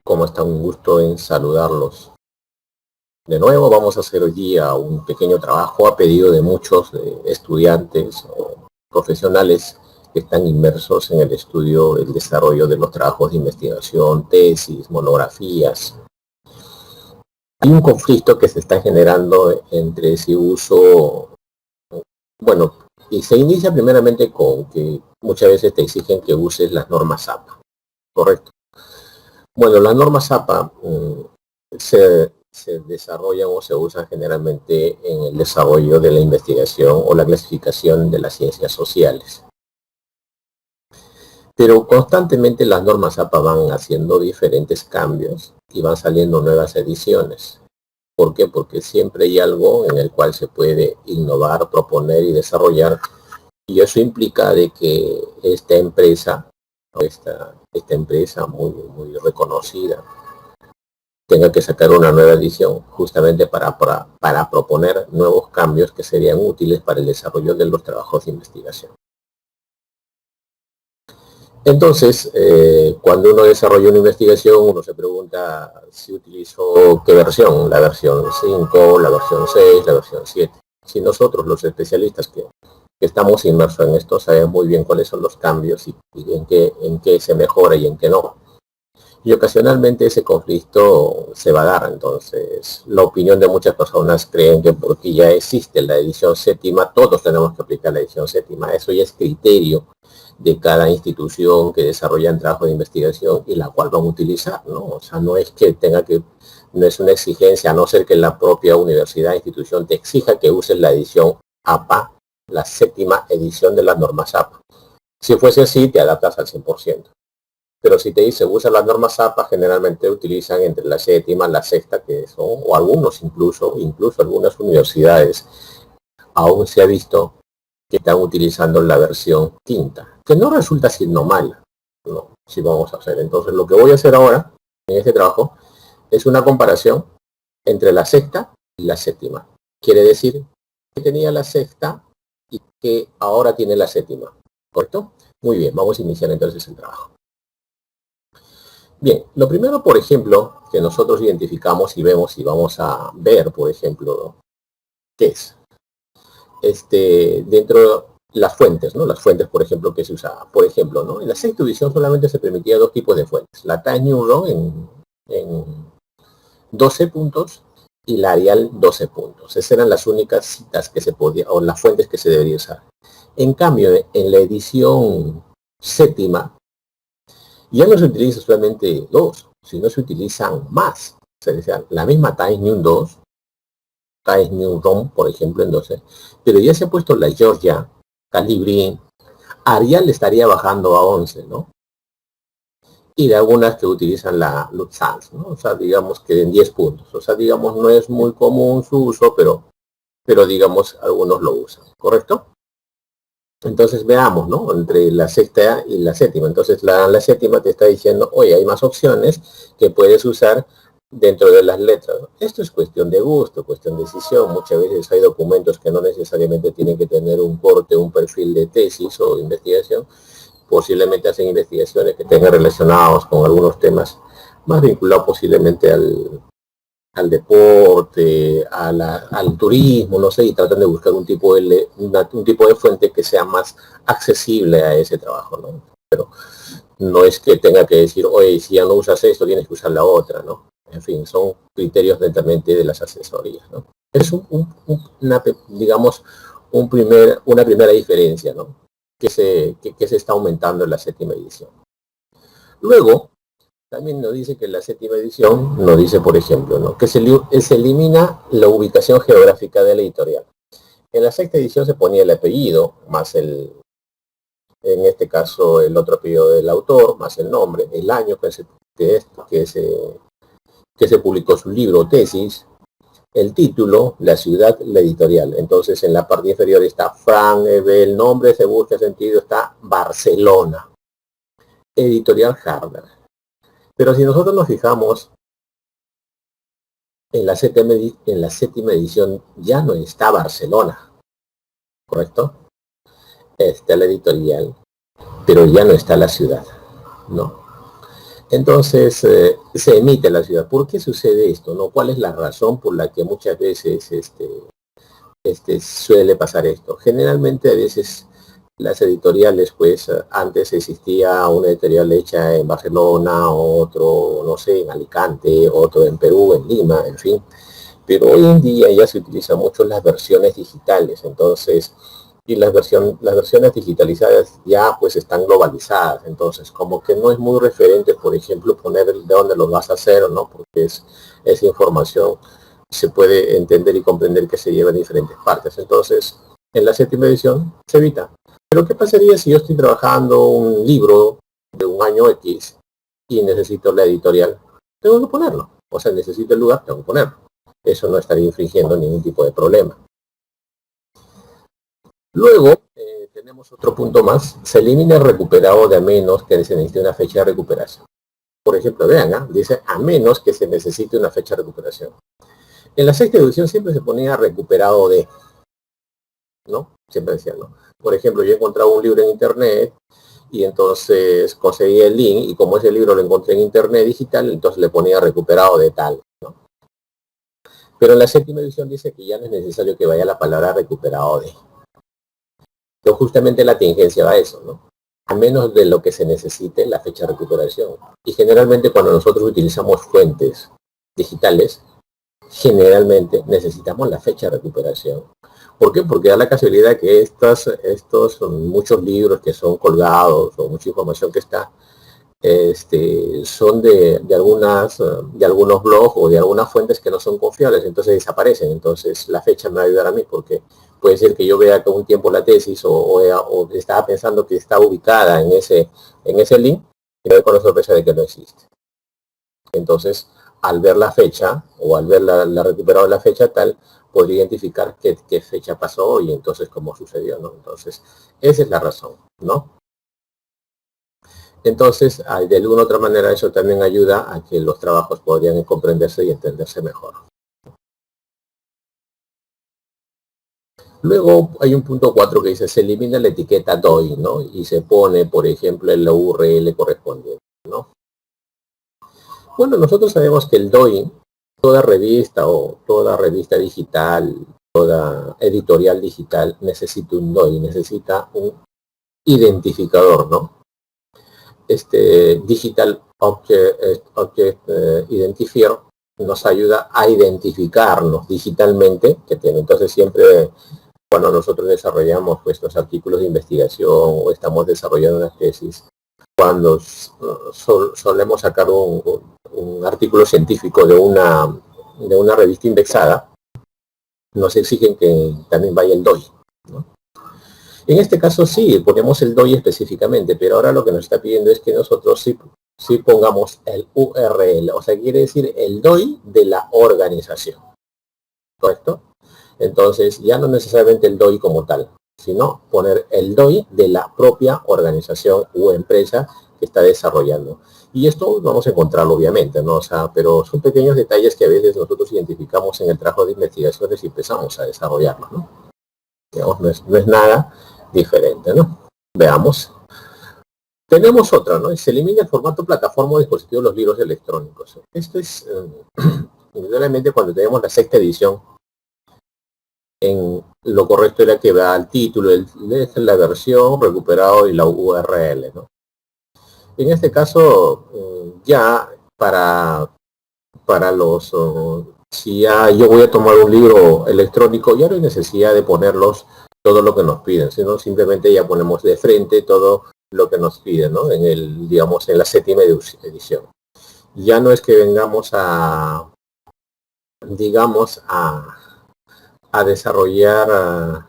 ¿Cómo están? Un gusto en saludarlos. De nuevo vamos a hacer hoy día un pequeño trabajo a pedido de muchos estudiantes o profesionales que están inmersos en el estudio, el desarrollo de los trabajos de investigación, tesis, monografías. Hay un conflicto que se está generando entre si uso, bueno, y se inicia primeramente con que muchas veces te exigen que uses las normas APA, ¿correcto? Bueno, las normas APA se desarrollan o se usan generalmente en el desarrollo de la investigación o la clasificación de las ciencias sociales. Pero constantemente las normas APA van haciendo diferentes cambios y van saliendo nuevas ediciones. ¿Por qué? Porque siempre hay algo en el cual se puede innovar, proponer y desarrollar. Y eso implica de que esta empresa muy reconocida tenga que sacar una nueva edición justamente para proponer nuevos cambios que serían útiles para el desarrollo de los trabajos de investigación. Entonces, cuando uno desarrolla una investigación, uno se pregunta si utilizó qué versión, la versión 5, la versión 6, la versión 7. Si nosotros, los especialistas que estamos inmersos en esto, sabemos muy bien cuáles son los cambios y en qué se mejora y en qué no. Y ocasionalmente ese conflicto se va a dar. Entonces, la opinión de muchas personas creen que porque ya existe la edición séptima, todos tenemos que aplicar la edición séptima. Eso ya es criterio de cada institución que desarrolla trabajo de investigación y la cual van a utilizar, ¿no? O sea, no es que no es una exigencia, a no ser que la propia universidad, institución te exija que uses la edición APA, la séptima edición de las normas APA. Si fuese así, te adaptas al 100%. Pero si te dice usa las normas APA, generalmente utilizan entre la séptima, la sexta, que son, o algunos incluso algunas universidades, aún se ha visto que están utilizando la versión quinta, que no resulta siendo mala, ¿no? Si vamos a hacer. Entonces lo que voy a hacer ahora, en este trabajo, es una comparación entre la sexta y la séptima. Quiere decir que tenía la sexta y que ahora tiene la séptima, ¿correcto? Muy bien, vamos a iniciar entonces el trabajo. Bien, lo primero, por ejemplo, que nosotros identificamos y vemos y vamos a ver, por ejemplo, ¿qué es? Dentro de las fuentes, ¿no? Las fuentes, por ejemplo, que se usaba. Por ejemplo, ¿no? En la sexta edición solamente se permitía dos tipos de fuentes. La Times New Roman en 12 puntos y la Arial 12 puntos. Esas eran las únicas citas que se podía, o las fuentes que se debería usar. En cambio, en la edición séptima, ya no se utiliza solamente dos, sino se utilizan más. O sea, la misma Times New 2, Times New Roman, por ejemplo, en 12, pero ya se ha puesto la Georgia, Calibri, Arial estaría bajando a 11, ¿no? Y de algunas que utilizan la Lufthansa, ¿no? O sea, digamos que en 10 puntos. O sea, digamos, no es muy común su uso, pero digamos, algunos lo usan, ¿correcto? Entonces veamos, ¿no? Entre la sexta y la séptima. Entonces la séptima te está diciendo, oye, hay más opciones que puedes usar dentro de las letras. Esto es cuestión de gusto, cuestión de decisión. Muchas veces hay documentos que no necesariamente tienen que tener un corte, un perfil de tesis o de investigación. Posiblemente hacen investigaciones que tengan relacionados con algunos temas más vinculados posiblemente al deporte, al turismo, no sé, y tratan de buscar un tipo de fuente que sea más accesible a ese trabajo, ¿no? Pero no es que tenga que decir, oye, si ya no usas esto, tienes que usar la otra, ¿no? En fin, son criterios netamente de las asesorías, ¿no? Es una primera diferencia, ¿no? Que se está aumentando en la séptima edición. Luego, también nos dice que la séptima edición nos dice, por ejemplo, ¿no? Que se elimina la ubicación geográfica de la editorial. En la sexta edición se ponía el apellido, más en este caso el otro apellido del autor, más el nombre, el año que se publicó su libro o tesis, el título, la ciudad, la editorial. Entonces en la parte inferior está Frank, el nombre, se busca sentido, está Barcelona, editorial Harvard. Pero si nosotros nos fijamos, en la séptima edición ya no está Barcelona, ¿correcto? Está la editorial, pero ya no está la ciudad. ¿no? Entonces, se emite en la ciudad. ¿Por qué sucede esto, no? ¿Cuál es la razón por la que muchas veces suele pasar esto? Generalmente, a veces, las editoriales, pues, antes existía una editorial hecha en Barcelona, otro, no sé, en Alicante, otro en Perú, en Lima, en fin. Pero hoy en día ya se utilizan mucho las versiones digitales, entonces, y las versiones digitalizadas ya pues están globalizadas, entonces como que no es muy referente, por ejemplo, poner de dónde lo vas a hacer, ¿no? Porque esa información se puede entender y comprender que se lleva en diferentes partes. Entonces, en la séptima edición se evita. Pero ¿qué pasaría si yo estoy trabajando un libro de un año X y necesito la editorial? Tengo que ponerlo. O sea, necesito el lugar, tengo que ponerlo. Eso no estaría infringiendo ningún tipo de problema. Luego, tenemos otro punto más. Se elimina el recuperado de a menos que se necesite una fecha de recuperación. Por ejemplo, vean, dice a menos que se necesite una fecha de recuperación. En la sexta edición siempre se ponía recuperado de, ¿no? Siempre decía, ¿no? Por ejemplo, yo encontraba un libro en internet y entonces conseguí el link y como ese libro lo encontré en internet digital, entonces le ponía recuperado de tal, ¿no? Pero en la séptima edición dice que ya no es necesario que vaya la palabra recuperado de. Pero justamente la tingencia va a eso, ¿no? A menos de lo que se necesite la fecha de recuperación. Y generalmente cuando nosotros utilizamos fuentes digitales, generalmente necesitamos la fecha de recuperación. ¿Por qué? Porque da la casualidad que estos son muchos libros que son colgados o mucha información que está son de algunos blogs o de algunas fuentes que no son confiables, entonces desaparecen. Entonces la fecha me va a ayudar a mí porque puede ser que yo vea que un tiempo la tesis o estaba pensando que está ubicada en ese link y me doy con la sorpresa de que no existe. Entonces, al ver la fecha o al ver la recuperado la fecha tal, podría identificar qué fecha pasó y entonces cómo sucedió, ¿no? Entonces, esa es la razón, ¿no? Entonces, de alguna u otra manera, eso también ayuda a que los trabajos podrían comprenderse y entenderse mejor. Luego hay un punto 4 que dice, se elimina la etiqueta DOI, ¿no? Y se pone, por ejemplo, el URL correspondiente, ¿no? Bueno, nosotros sabemos que el DOI, toda revista o toda revista digital, toda editorial digital necesita un DOI, necesita un identificador, ¿no? Digital Object Identifier nos ayuda a identificarnos digitalmente, que tiene. Entonces siempre cuando nosotros desarrollamos pues, los artículos de investigación o estamos desarrollando una tesis, cuando solemos sacar un artículo científico de una revista indexada, nos exigen que también vaya el DOI, ¿no? En este caso sí, ponemos el DOI específicamente, pero ahora lo que nos está pidiendo es que nosotros sí pongamos el URL, o sea, quiere decir el DOI de la organización, ¿correcto? Entonces, ya no necesariamente el DOI como tal, sino poner el DOI de la propia organización u empresa que está desarrollando. Y esto vamos a encontrarlo obviamente, ¿no? O sea, pero son pequeños detalles que a veces nosotros identificamos en el trabajo de investigaciones y empezamos a desarrollarlo, ¿no? Digamos, no es nada diferente, ¿no? Veamos. Tenemos otra, ¿no? Se elimina el formato plataforma o dispositivo de los libros electrónicos. Esto es, indudablemente, cuando tenemos la sexta edición, en lo correcto era que va al título, la versión, recuperado y la URL, ¿no? En este caso, ya para los, si ya yo voy a tomar un libro electrónico, ya no hay necesidad de ponerlos todo lo que nos piden, sino simplemente ya ponemos de frente todo lo que nos piden, ¿no? Digamos, en la séptima edición. Ya no es que vengamos digamos, a desarrollar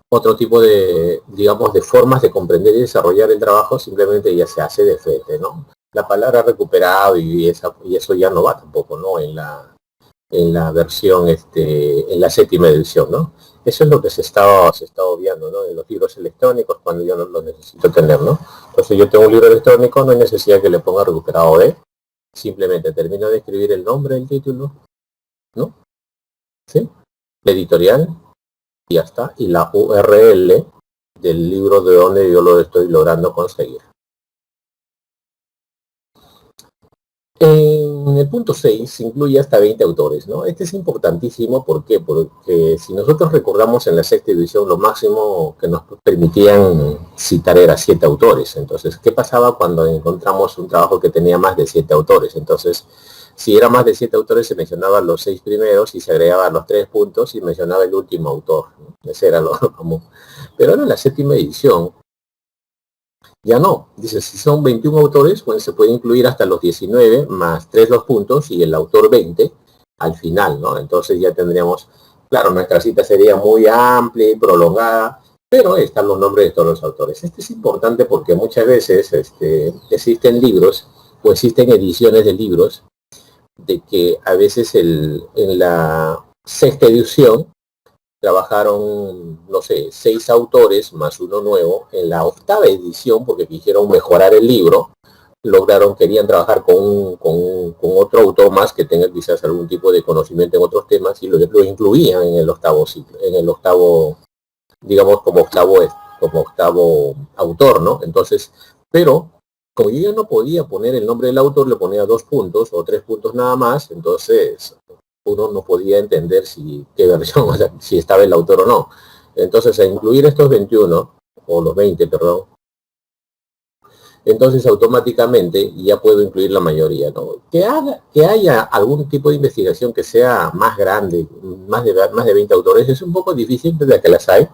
otro tipo de, digamos, de formas de comprender y desarrollar el trabajo, simplemente ya se hace de frente, ¿no? La palabra recuperado y eso ya no va tampoco, ¿no? En la versión, en la séptima edición, ¿no? Eso es lo que se está obviando, ¿no? En los libros electrónicos cuando yo no lo necesito tener, ¿no? Entonces yo tengo un libro electrónico, no hay necesidad que le ponga recuperado de, simplemente termino de escribir el nombre, el título, ¿no? ¿Sí? La editorial, y ya está, y la URL del libro de donde yo lo estoy logrando conseguir. En el punto 6 se incluye hasta 20 autores, ¿no? Este es importantísimo, ¿por qué? Porque si nosotros recordamos en la sexta edición, lo máximo que nos permitían citar era 7 autores. Entonces, ¿qué pasaba cuando encontramos un trabajo que tenía más de 7 autores? Entonces, si era más de 7 autores, se mencionaban los 6 primeros y se agregaban los 3 puntos y mencionaba el último autor, ¿no? Ese era lo común. Pero ahora en la séptima edición, ya no, dice, si son 21 autores, pues se puede incluir hasta los 19 más 3 los puntos y el autor 20 al final, ¿no? Entonces ya tendríamos, claro, nuestra cita sería muy amplia y prolongada, pero están los nombres de todos los autores. Este es importante porque muchas veces existen libros o existen ediciones de libros de que a veces en la sexta edición trabajaron, no sé, 6 autores más uno nuevo. En la octava edición, porque quisieron mejorar el libro, querían trabajar con otro autor más que tenga quizás algún tipo de conocimiento en otros temas y lo incluían en el octavo ciclo, en el octavo, digamos, como octavo autor, ¿no? Entonces, pero como yo ya no podía poner el nombre del autor, le ponía 2 puntos o 3 puntos nada más, entonces uno no podía entender qué versión, o sea, si estaba el autor o no. Entonces, a incluir estos 21, o los 20, perdón, entonces automáticamente ya puedo incluir la mayoría, ¿no? Que haya algún tipo de investigación que sea más grande, más de 20 autores, es un poco difícil, desde que las hay,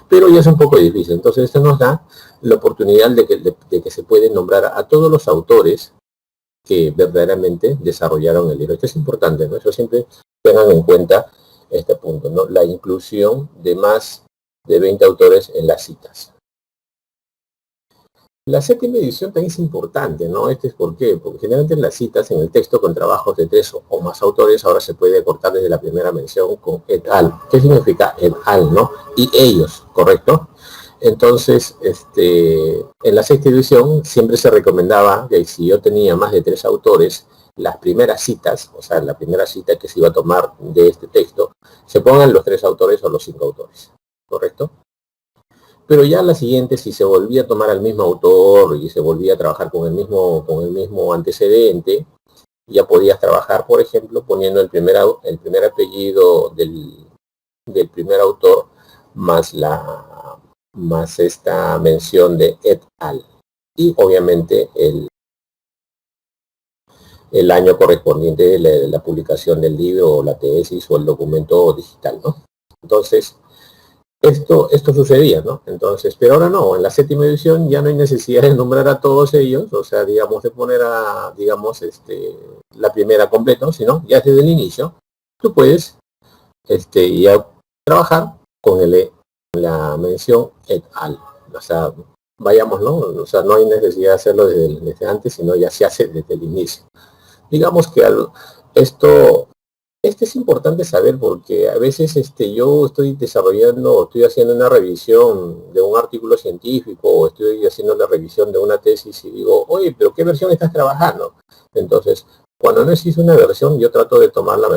pero ya es un poco difícil. Entonces esto nos da la oportunidad de que se pueden nombrar a todos los autores que verdaderamente desarrollaron el libro. Esto es importante, ¿no? Eso siempre tengan en cuenta este punto, ¿no? La inclusión de más de 20 autores en las citas. La séptima edición también es importante, ¿no? Este es por qué, porque generalmente en las citas, en el texto con trabajos de 3 o más autores, ahora se puede cortar desde la primera mención con et al. ¿Qué significa et al, no? Y ellos, ¿correcto? Entonces, en la sexta edición siempre se recomendaba que si yo tenía más de 3 autores, las primeras citas, o sea, la primera cita que se iba a tomar de este texto, se pongan los 3 autores o los 5 autores, ¿correcto? Pero ya la siguiente, si se volvía a tomar al mismo autor y se volvía a trabajar con el mismo antecedente, ya podías trabajar, por ejemplo, poniendo el primer apellido del primer autor más esta mención de et al. Y obviamente el año correspondiente de la publicación del libro o la tesis o el documento digital, ¿no? Entonces, esto sucedía, ¿no? Entonces, pero ahora no, en la séptima edición ya no hay necesidad de nombrar a todos ellos, o sea, digamos, de poner digamos, la primera completa, sino ya desde el inicio, tú puedes, ya trabajar con la mención et al. O sea, vayamos, ¿no? O sea, no hay necesidad de hacerlo desde antes, sino ya se hace desde el inicio. Digamos que esto es importante saber porque a veces yo estoy desarrollando, estoy haciendo una revisión de un artículo científico o estoy haciendo la revisión de una tesis y digo, oye, pero ¿qué versión estás trabajando? Entonces, cuando no existe una versión, yo trato de tomar la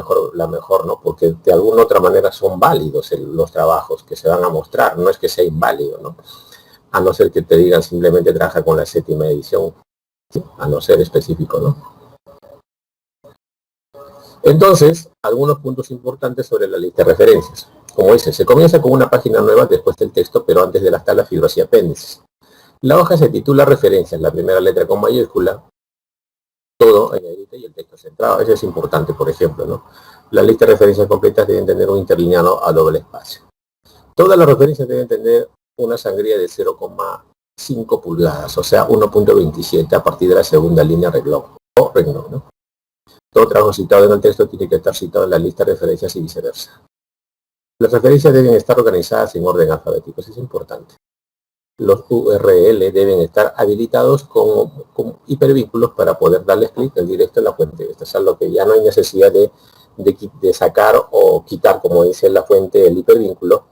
mejor, ¿no? Porque de alguna otra manera son válidos los trabajos que se van a mostrar, no es que sea inválido, ¿no? A no ser que te digan simplemente trabaja con la séptima edición, ¿sí? A no ser específico, ¿no? Entonces, algunos puntos importantes sobre la lista de referencias. Como dice, se comienza con una página nueva después del texto, pero antes de las tablas, figuras y apéndices. La hoja se titula referencias, la primera letra con mayúscula, todo en negrita y el texto centrado. Eso es importante, por ejemplo, ¿no? La lista de referencias completas deben tener un interlineado a doble espacio. Todas las referencias deben tener una sangría de 0,5 pulgadas, o sea, 1.27 a partir de la segunda línea renglón, o renglón, ¿no? Todo trabajo citado en el texto tiene que estar citado en la lista de referencias y viceversa. Las referencias deben estar organizadas en orden alfabético, eso es importante. Los URL deben estar habilitados con hipervínculos para poder darles clic en directo en la fuente. Esto es algo que ya no hay necesidad de sacar o quitar, como dice la fuente, el hipervínculo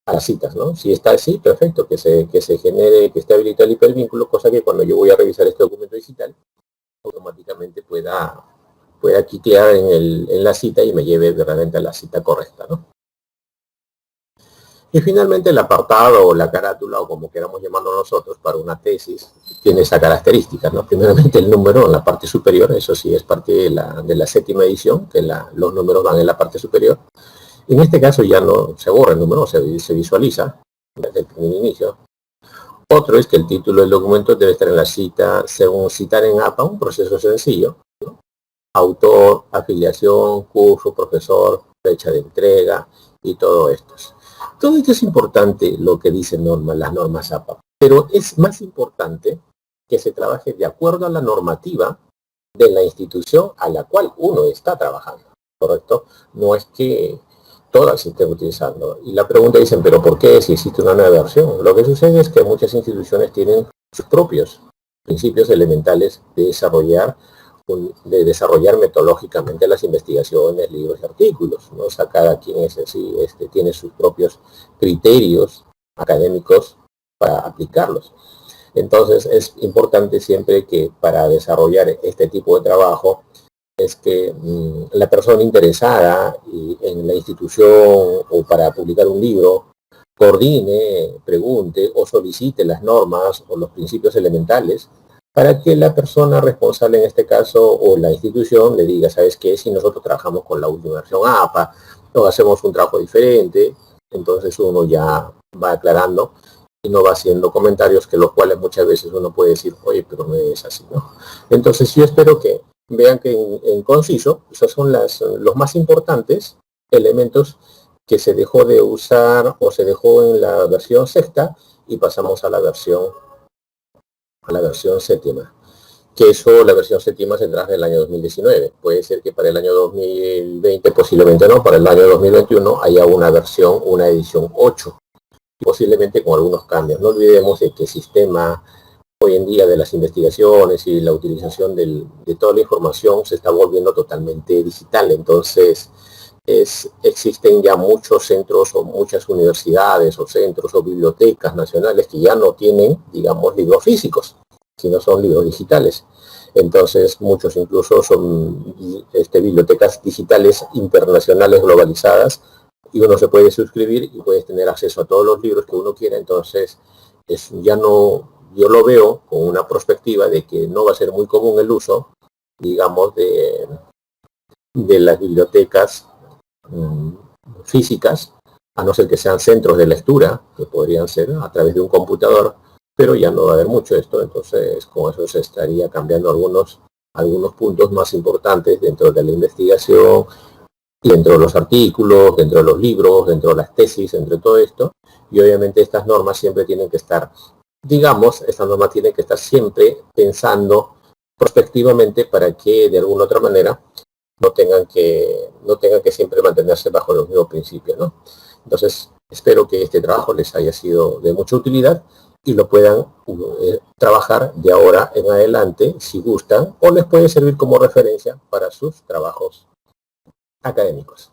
a las citas, ¿no? Si está así, perfecto, que se genere, que esté habilitado el hipervínculo, cosa que cuando yo voy a revisar este documento digital, automáticamente pueda cliquear en la cita y me lleve realmente a la cita correcta, ¿no? Y finalmente el apartado o la carátula, o como queramos llamarlo nosotros, para una tesis, tiene esa característica, ¿no? Primeramente el número en la parte superior, eso sí es parte de la séptima edición, que los números van en la parte superior. En este caso ya no se borra el número, se visualiza desde el inicio. Otro es que el título del documento debe estar en la cita, según citar en APA, un proceso sencillo, ¿no? Autor, afiliación, curso, profesor, fecha de entrega y todo esto. Todo esto es importante lo que dicen las normas APA, pero es más importante que se trabaje de acuerdo a la normativa de la institución a la cual uno está trabajando, ¿correcto? No es que todas se estén utilizando. Y la pregunta dicen, ¿pero por qué si existe una nueva versión? Lo que sucede es que muchas instituciones tienen sus propios principios elementales de desarrollar metodológicamente las investigaciones, libros y artículos, ¿no? O sea, cada quien es así, tiene sus propios criterios académicos para aplicarlos. Entonces es importante siempre que para desarrollar este tipo de trabajo es que la persona interesada en la institución o para publicar un libro coordine, pregunte o solicite las normas o los principios elementales para que la persona responsable en este caso o la institución le diga, ¿sabes qué? Si nosotros trabajamos con la última versión APA o hacemos un trabajo diferente, entonces uno ya va aclarando y no va haciendo comentarios que los cuales muchas veces uno puede decir, oye, pero no es así, ¿no? Entonces yo espero que vean que en conciso, esos son los más importantes elementos que se dejó de usar o se dejó en la versión sexta y pasamos a la versión séptima. Que eso, la versión séptima se trajo en el año 2019. Puede ser que para el año 2020, posiblemente no, para el año 2021 haya una versión, una edición 8, posiblemente con algunos cambios. No olvidemos de que el sistema hoy en día de las investigaciones y la utilización de toda la información se está volviendo totalmente digital. Entonces, existen ya muchos centros o muchas universidades o centros o bibliotecas nacionales que ya no tienen, digamos, libros físicos, sino son libros digitales. Entonces, muchos incluso son bibliotecas digitales internacionales globalizadas y uno se puede suscribir y puedes tener acceso a todos los libros que uno quiera. Entonces, ya no, yo lo veo con una perspectiva de que no va a ser muy común el uso, digamos, de las bibliotecas físicas, a no ser que sean centros de lectura, que podrían ser a través de un computador, pero ya no va a haber mucho esto, entonces con eso se estaría cambiando algunos puntos más importantes dentro de la investigación, dentro de los artículos, dentro de los libros, dentro de las tesis, entre todo esto, y obviamente estas normas siempre tienen que estar, digamos, estas normas tienen que estar siempre pensando prospectivamente para que de alguna otra manera no tengan que siempre mantenerse bajo los mismos principios, ¿no? Entonces, espero que este trabajo les haya sido de mucha utilidad y lo puedan trabajar de ahora en adelante si gustan, o les puede servir como referencia para sus trabajos académicos.